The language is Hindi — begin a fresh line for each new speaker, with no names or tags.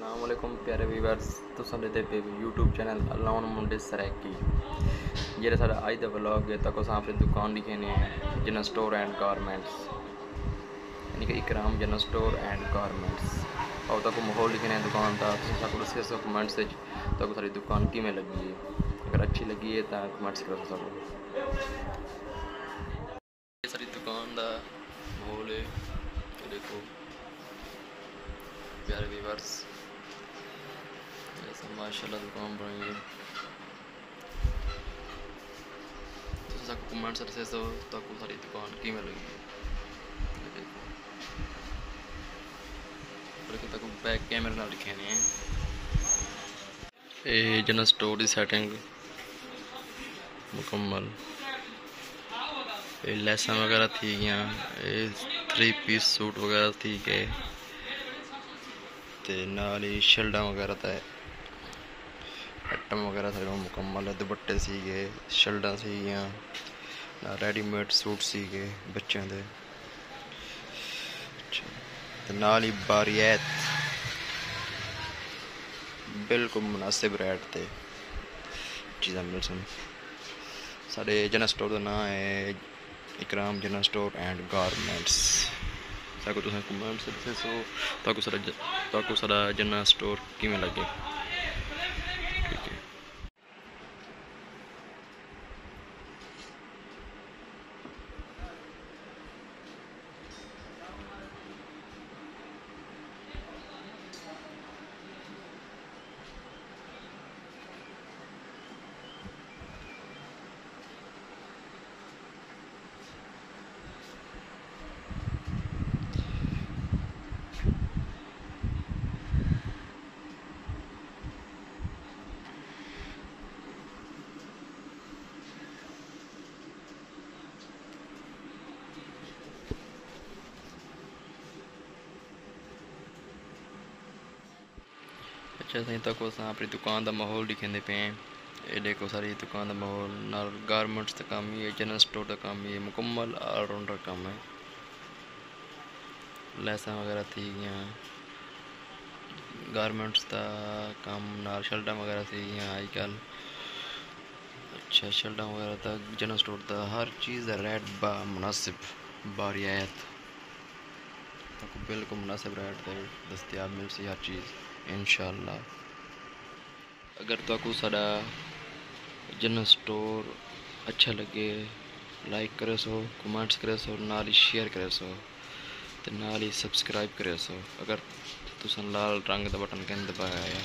अस्सलाम वालेकुम प्यारे व्यूअर्स, तुसां दे पे यूट्यूब चैनल अलाउन मुंडे सरैकी जेह्ड़ा साढ़ा अज दा व्लॉग है तक असां अपनी दुकान दिक्खने जनरल स्टोर एंड गारमेंट्स यानी कि इकराम जनरल स्टोर एंड गारमेंट्स और तक माहौल लिखने दुकान का तुम दस्सो कमेंट्स तक सारी दुकान किमें लगी है। अगर अच्छी लगी है तो कमेंट्स करो सको। सारी दुकान का माहौल है, देखो प्यारे व्यूअर्स, माशाल्लाह दुकान बनी है। तो कमेंट्स से तक सारी दुकान किमें लगी है। देखो तक बैक कैमरे नाल दिखे ने ये जनरल स्टोर की सैटिंग मुकम्मल, ये लैसा वगैरह थी गया, ये 3 पीस सूट वगैरह थी गए ते नाल ही शल्डा वगैरह था आइटम वगैरह सारे मुकम्मल है। दुपट्टे सी गए, शल्डा सी गई, रेडीमेड सूट सी गए बच्चों के, नाल ही बारियत बिल्कुल मुनासिब रेट ते चीज़ां मिल सन। साढ़े जनरल स्टोर का नाम है इकराम जनरल स्टोर एंड गारमेंट्स। ताकि तुम कमेंट्स दसो ताकि सारा जनरल स्टोर किमें लगे। ठीक है, अच्छा सही तक अपनी दुकान का माहौल दिखेंदे पे हैं। ये देखो सारी दुकान का माहौल नाल गारमेंट्स का काम ही है, जनरल स्टोर का काम ही है, मुकम्मल ऑलराउंडर काम है। लैसा वगैरह थी गई, गारमेंट्स का काम नाल शल्टा वगैरह थी गई आजकल। अच्छा शल्टा वगैरह था जनरल स्टोर का हर चीज़ रेट बा मुनासिब बारियत तक बिल्कुल मुनासिब रेट पर दस्तियाब मिल सी हर चीज़ इंशाअल्लाह। अगर तो साड़ा जनरल स्टोर अच्छा लगे लाइक करे सो, कमेंट्स करे सो, नाल ही शेयर करे सो, तो नाल ही सब्सक्राइब करे सो। अगर तुसन लाल रंग का बटन कहने दबाया है